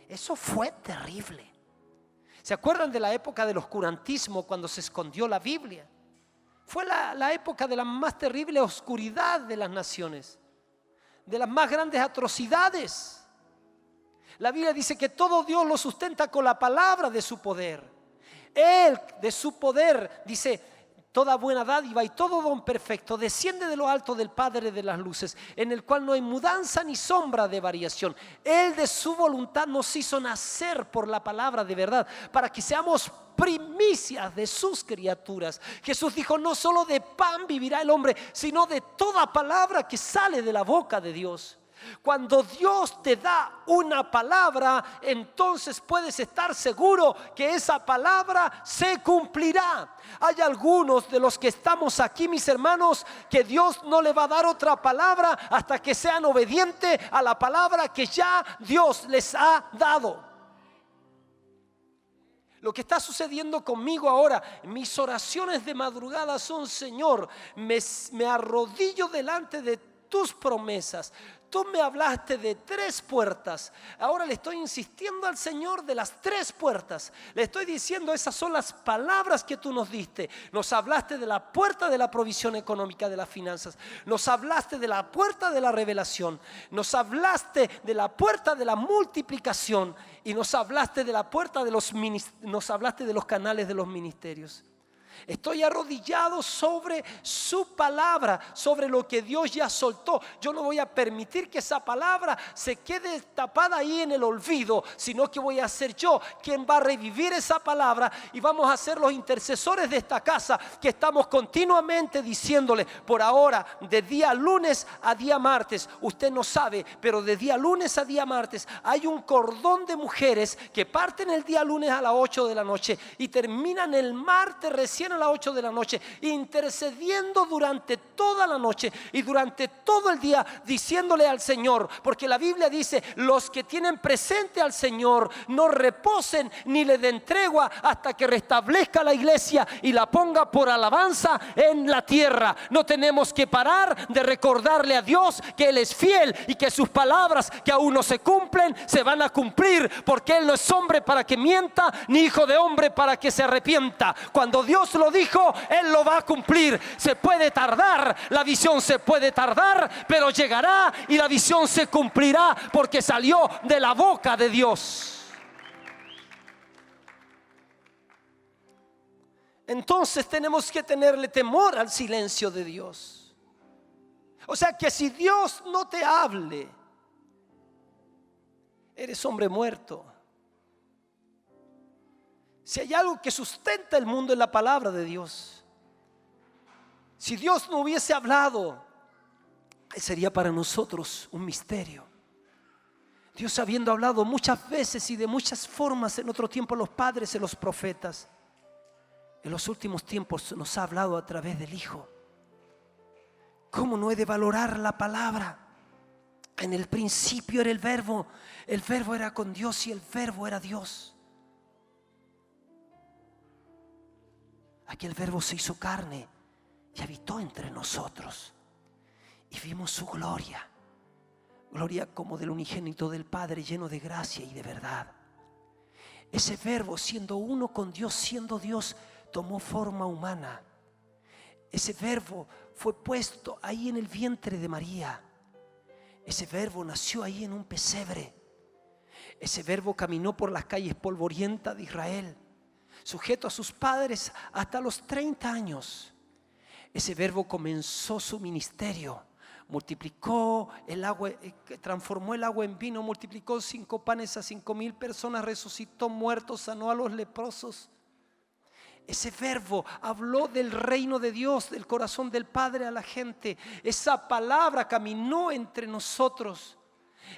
Eso fue terrible. ¿Se acuerdan de la época del oscurantismo, cuando se escondió la Biblia? Fue la época de la más terrible oscuridad de las naciones, de las más grandes atrocidades. La Biblia dice que todo Dios lo sustenta con la palabra de su poder. Él, de su poder, dice: toda buena dádiva y todo don perfecto desciende de lo alto del Padre de las luces, en el cual no hay mudanza ni sombra de variación. Él de su voluntad nos hizo nacer por la palabra de verdad, para que seamos primicias de sus criaturas. Jesús dijo: no solo de pan vivirá el hombre, sino de toda palabra que sale de la boca de Dios. Cuando Dios te da una palabra, entonces puedes estar seguro que esa palabra se cumplirá. Hay algunos de los que estamos aquí, mis hermanos, que Dios no le va a dar otra palabra hasta que sean obedientes a la palabra que ya Dios les ha dado. Lo que está sucediendo conmigo ahora, mis oraciones de madrugada son: Señor, me arrodillo delante de tus promesas. Tú me hablaste de 3 puertas. Ahora le estoy insistiendo al Señor de las 3 puertas. Le estoy diciendo: esas son las palabras que tú nos diste. Nos hablaste de la puerta de la provisión económica, de las finanzas. Nos hablaste de la puerta de la revelación. Nos hablaste de la puerta de la multiplicación. Y nos hablaste de la puerta de nos hablaste de los canales de los ministerios. Estoy arrodillado sobre su palabra, sobre lo que Dios ya soltó. Yo no voy a permitir que esa palabra se quede tapada ahí en el olvido, sino que voy a ser yo quien va a revivir esa palabra, y vamos a ser los intercesores de esta casa, que estamos continuamente diciéndole: por ahora, de día lunes a día martes, usted no sabe, pero de día lunes a día martes hay un cordón de mujeres que parten el día lunes a las 8 de la noche y terminan el martes recién recién a las 8 de la noche, intercediendo durante toda la noche y durante todo el día, diciéndole al Señor, porque la Biblia dice: los que tienen presente al Señor no reposen ni le den tregua hasta que restablezca la iglesia y la ponga por alabanza en la tierra. No tenemos que parar de recordarle a Dios que Él es fiel y que sus palabras, que aún no se cumplen, se van a cumplir, porque Él no es hombre para que mienta, ni hijo de hombre para que se arrepienta. Cuando Dios lo dijo, Él lo va a cumplir. Se puede tardar, la visión se puede tardar, pero llegará y la visión se cumplirá, porque salió de la boca de Dios. Entonces tenemos que tenerle temor al silencio de Dios. O sea que si Dios no te hable, eres hombre muerto. Si hay algo que sustenta el mundo, es la palabra de Dios. Si Dios no hubiese hablado, sería para nosotros un misterio. Dios, habiendo hablado muchas veces y de muchas formas en otro tiempo a los padres y los profetas, en los últimos tiempos nos ha hablado a través del Hijo. ¿Cómo no he de valorar la palabra? En el principio era el Verbo era con Dios y el Verbo era Dios. Aquel Verbo se hizo carne y habitó entre nosotros, y vimos su gloria, gloria como del unigénito del Padre, lleno de gracia y de verdad. Ese Verbo, siendo uno con Dios, siendo Dios, tomó forma humana. Ese Verbo fue puesto ahí en el vientre de María. Ese Verbo nació ahí en un pesebre. Ese Verbo caminó por las calles polvorientas de Israel, sujeto a sus padres hasta los 30 años. Ese Verbo comenzó su ministerio, multiplicó el agua, transformó el agua en vino, multiplicó 5 panes a 5,000 personas, resucitó muertos, sanó a los leprosos. Ese Verbo habló del reino de Dios, del corazón del Padre a la gente. Esa palabra caminó entre nosotros.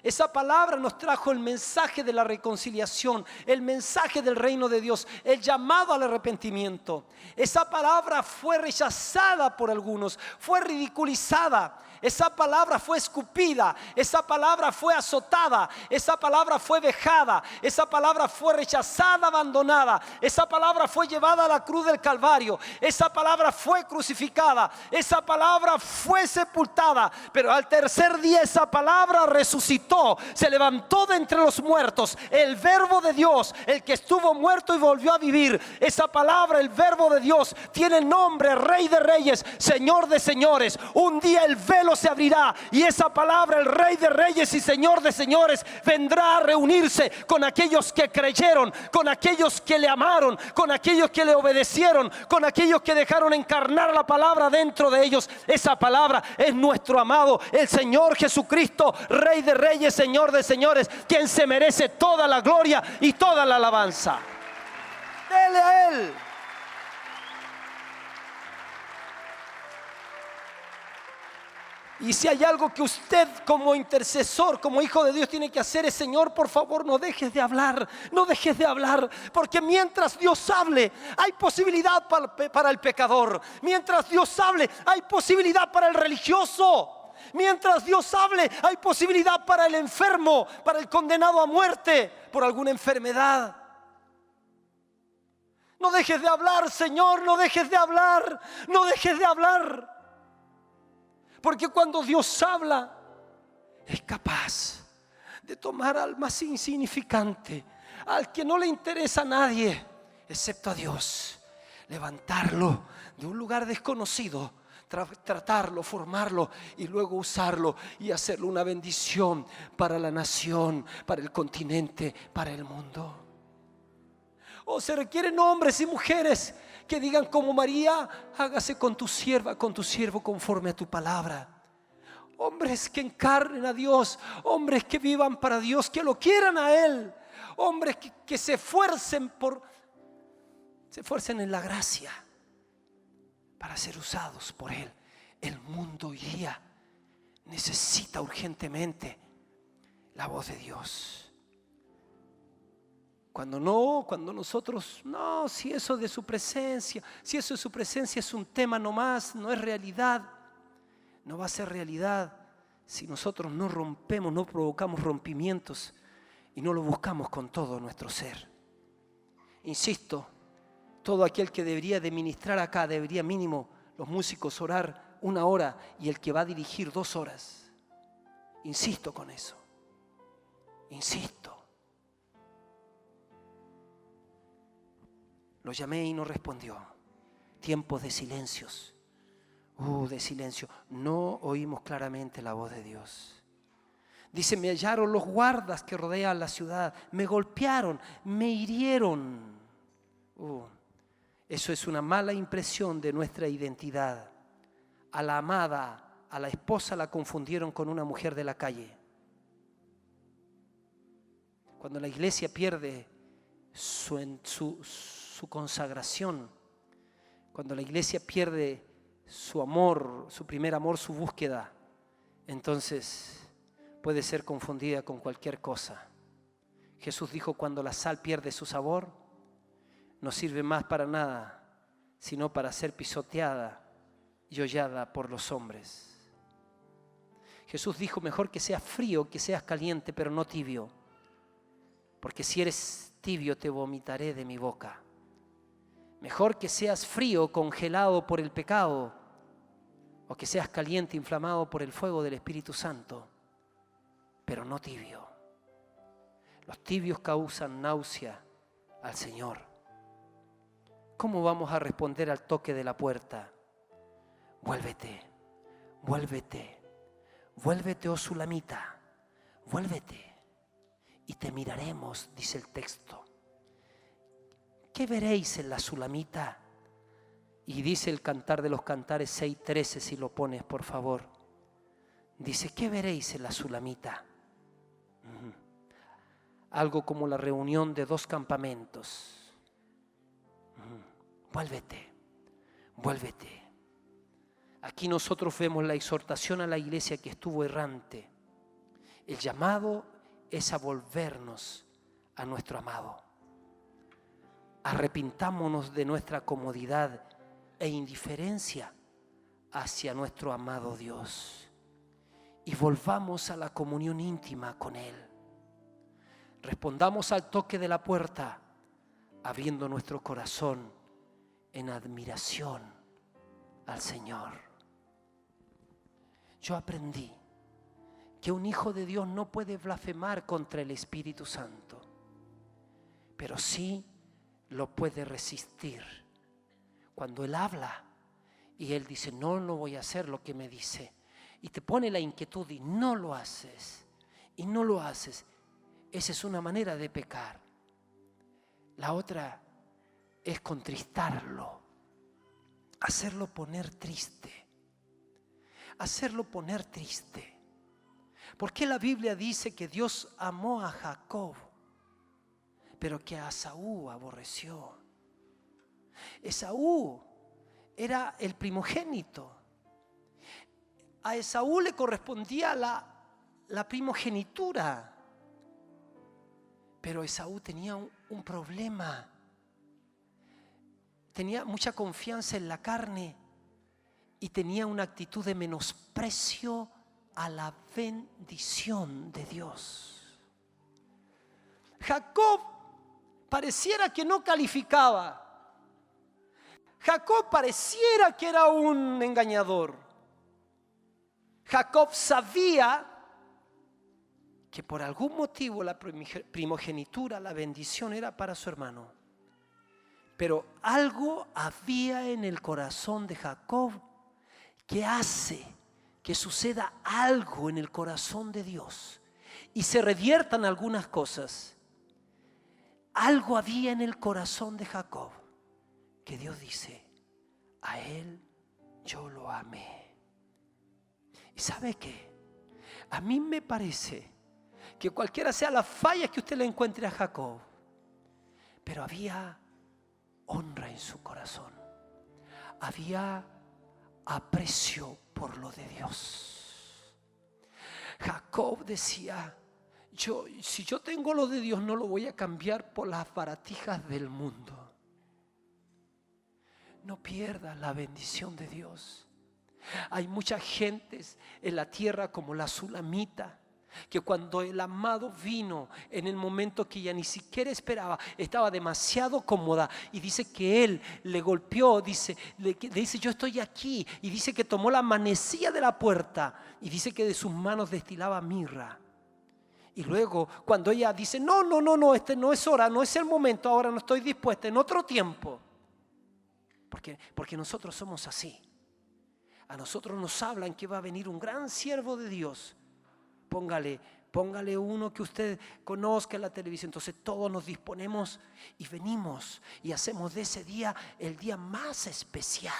Esa palabra nos trajo el mensaje de la reconciliación, el mensaje del reino de Dios, el llamado al arrepentimiento. Esa palabra fue rechazada por algunos, fue ridiculizada. Esa palabra fue escupida, esa palabra fue azotada, esa palabra fue vejada, esa palabra fue rechazada, abandonada, esa palabra fue llevada a la cruz del Calvario, esa palabra fue crucificada, esa palabra fue sepultada, pero al tercer día esa palabra resucitó, se levantó de entre los muertos, el Verbo de Dios, el que estuvo muerto y volvió a vivir. Esa palabra, el Verbo de Dios, tiene nombre, Rey de Reyes, Señor de Señores. Un día el velo se abrirá y esa palabra, el Rey de Reyes y Señor de Señores, vendrá a reunirse con aquellos que creyeron, con aquellos que le amaron, con aquellos que le obedecieron, con aquellos que dejaron encarnar la palabra dentro de ellos. Esa palabra es nuestro amado, el Señor Jesucristo, Rey de Reyes, Señor de Señores, quien se merece toda la gloria y toda la alabanza. Dele a Él. Y si hay algo que usted como intercesor, como hijo de Dios tiene que hacer, es: Señor, por favor, no dejes de hablar, no dejes de hablar, porque mientras Dios hable hay posibilidad para el pecador. Mientras Dios hable hay posibilidad para el religioso. Mientras Dios hable hay posibilidad para el enfermo, para el condenado a muerte por alguna enfermedad. No dejes de hablar, Señor, no dejes de hablar, no dejes de hablar. Porque cuando Dios habla, es capaz de tomar al más insignificante, al que no le interesa a nadie, excepto a Dios, levantarlo de un lugar desconocido, tratarlo, formarlo y luego usarlo y hacerlo una bendición para la nación, para el continente, para el mundo. O se requieren hombres y mujeres que digan como María: hágase con tu sierva, con tu siervo conforme a tu palabra. Hombres que encarnen a Dios, hombres que vivan para Dios, que lo quieran a Él, hombres que se esfuercen en la gracia para ser usados por Él. El mundo hoy día necesita urgentemente la voz de Dios. Cuando nosotros, no, si eso de su presencia, si eso de su presencia es un tema nomás, no es realidad, no va a ser realidad si nosotros no rompemos, no provocamos rompimientos y no lo buscamos con todo nuestro ser. Insisto, todo aquel que debería de ministrar acá, debería mínimo los músicos orar 1 hora y el que va a dirigir 2 horas. Insisto con eso, insisto. Lo llamé y no respondió. Tiempos de silencios. De silencio. No oímos claramente la voz de Dios. Dice, me hallaron los guardas que rodean la ciudad. Me golpearon, me hirieron. Eso es una mala impresión de nuestra identidad. A la amada, a la esposa la confundieron con una mujer de la calle. Cuando la iglesia pierde su consagración, cuando la iglesia pierde su amor, su primer amor, su búsqueda, entonces puede ser confundida con cualquier cosa. Jesús dijo, cuando la sal pierde su sabor, no sirve más para nada, sino para ser pisoteada y hollada por los hombres. Jesús dijo, mejor que seas frío que seas caliente, pero no tibio, porque si eres tibio te vomitaré de mi boca. Mejor que seas frío, congelado por el pecado, o que seas caliente, inflamado por el fuego del Espíritu Santo, pero no tibio. Los tibios causan náusea al Señor. ¿Cómo vamos a responder al toque de la puerta? Vuélvete, vuélvete, vuélvete, oh Sulamita, vuélvete, y te miraremos, dice el texto. ¿Qué veréis en la Sulamita? Y dice el Cantar de los Cantares 6:13, si lo pones por favor. Dice, ¿qué veréis en la Sulamita? Algo como la reunión de 2 campamentos. Vuélvete, vuélvete. Aquí nosotros vemos la exhortación a la iglesia que estuvo errante. El llamado es a volvernos a nuestro amado. Arrepintámonos de nuestra comodidad e indiferencia hacia nuestro amado Dios y volvamos a la comunión íntima con Él. Respondamos al toque de la puerta, abriendo nuestro corazón en admiración al Señor. Yo aprendí que un hijo de Dios no puede blasfemar contra el Espíritu Santo, pero sí lo puede resistir. Cuando Él habla y Él dice, no voy a hacer lo que me dice, y te pone la inquietud y no lo haces, y no lo haces, esa es una manera de pecar. La otra es contristarlo, hacerlo poner triste, hacerlo poner triste. ¿Por qué la Biblia dice que Dios amó a Jacob, pero que a Esaú aborreció? Esaú era el primogénito. A Esaú le correspondía la primogenitura. Pero Esaú tenía un problema. Tenía mucha confianza en la carne y tenía una actitud de menosprecio a la bendición de Dios. Jacob pareciera que no calificaba. Jacob pareciera que era un engañador. Jacob sabía que por algún motivo la primogenitura, la bendición era para su hermano. Pero algo había en el corazón de Jacob que hace que suceda algo en el corazón de Dios y se reviertan algunas cosas. Algo había en el corazón de Jacob que Dios dice, a él yo lo amé. ¿Y sabe qué? A mí me parece que cualquiera sea la falla que usted le encuentre a Jacob, pero había honra en su corazón, había aprecio por lo de Dios. Jacob decía, Si yo tengo lo de Dios, no lo voy a cambiar por las baratijas del mundo. No pierdas la bendición de Dios. Hay muchas gentes en la tierra como la Sulamita, que cuando el amado vino en el momento que ella ni siquiera esperaba, estaba demasiado cómoda, y dice que él le golpeó, le dice yo estoy aquí, y dice que tomó la manecilla de la puerta y dice que de sus manos destilaba mirra. Y luego cuando ella dice no, este no es hora, no es el momento, ahora no estoy dispuesta, en otro tiempo, porque nosotros somos así. A nosotros nos hablan que va a venir un gran siervo de Dios. Póngale uno que usted conozca en la televisión. Entonces todos nos disponemos y venimos y hacemos de ese día el día más especial.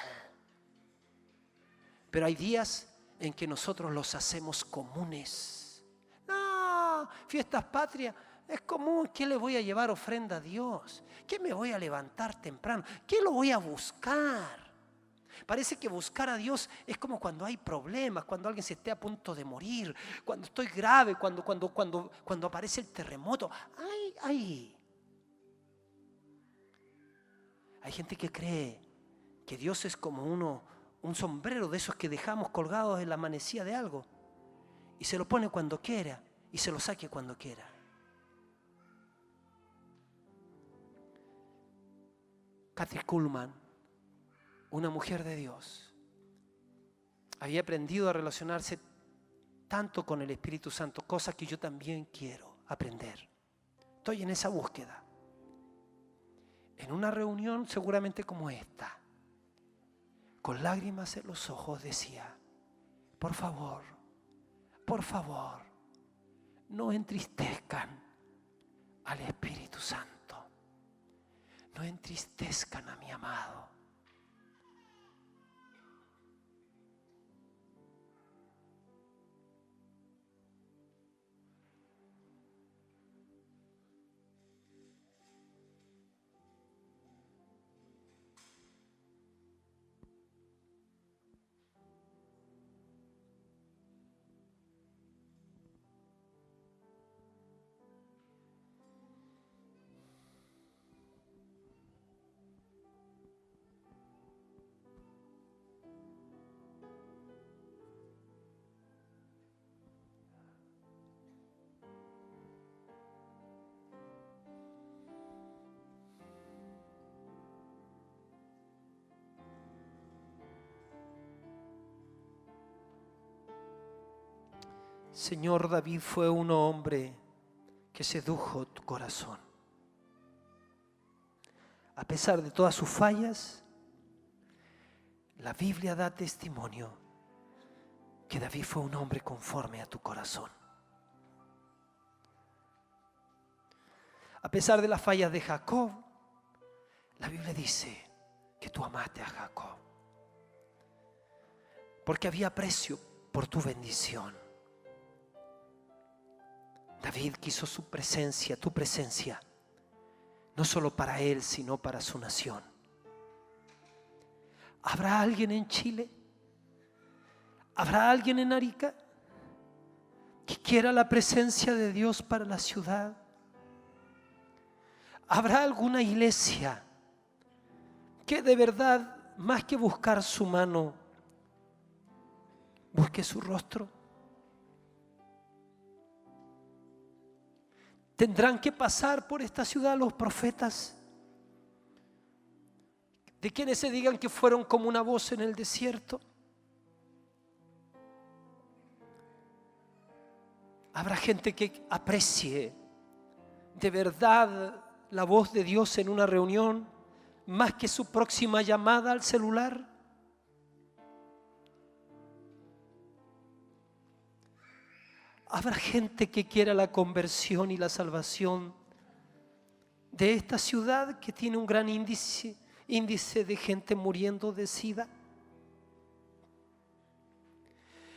Pero hay días en que nosotros los hacemos comunes. No, fiestas patrias es común. ¿Qué le voy a llevar ofrenda a Dios? ¿Qué me voy a levantar temprano? ¿Qué lo voy a buscar? Parece que buscar a Dios es como cuando hay problemas, cuando alguien se esté a punto de morir, cuando estoy grave, cuando aparece el terremoto. Hay gente que cree que Dios es como un sombrero de esos que dejamos colgados en la manecilla de algo, y se lo pone cuando quiera y se lo saque cuando quiera. Kathryn Kuhlman, una mujer de Dios, había aprendido a relacionarse tanto con el Espíritu Santo, cosa que yo también quiero aprender. Estoy en esa búsqueda. En una reunión seguramente como esta, con lágrimas en los ojos decía: por favor, no entristezcan al Espíritu Santo, no entristezcan a mi amado. Señor, David fue un hombre que sedujo tu corazón. A pesar de todas sus fallas, la Biblia da testimonio que David fue un hombre conforme a tu corazón. A pesar de las fallas de Jacob, la Biblia dice que tú amaste a Jacob, porque había aprecio por tu bendición. David quiso su presencia, tu presencia, no solo para él, sino para su nación. ¿Habrá alguien en Chile? ¿Habrá alguien en Arica que quiera la presencia de Dios para la ciudad? ¿Habrá alguna iglesia que de verdad, más que buscar su mano, busque su rostro? Tendrán que pasar por esta ciudad los profetas, de quienes se digan que fueron como una voz en el desierto. Habrá gente que aprecie de verdad la voz de Dios en una reunión más que su próxima llamada al celular. Habrá gente que quiera la conversión y la salvación de esta ciudad que tiene un gran índice de gente muriendo de SIDA.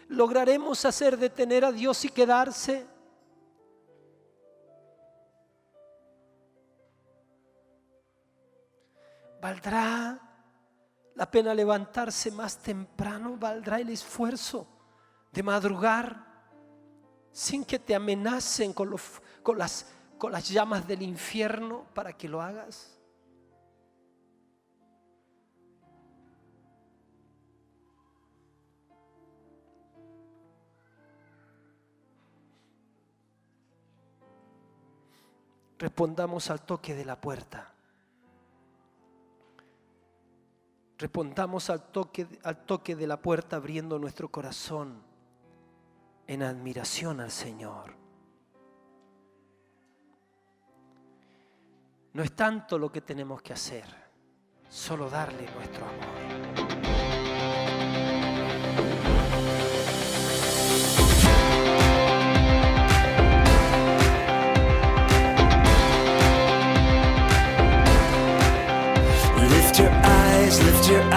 ¿Lograremos hacer detener a Dios y quedarse? ¿Valdrá la pena levantarse más temprano? ¿Valdrá el esfuerzo de madrugar? sin que te amenacen con las llamas del infierno para que lo hagas. Respondamos al toque de la puerta. Respondamos al toque de la puerta, abriendo nuestro corazón en admiración al Señor. No es tanto lo que tenemos que hacer, solo darle nuestro amor. Lift your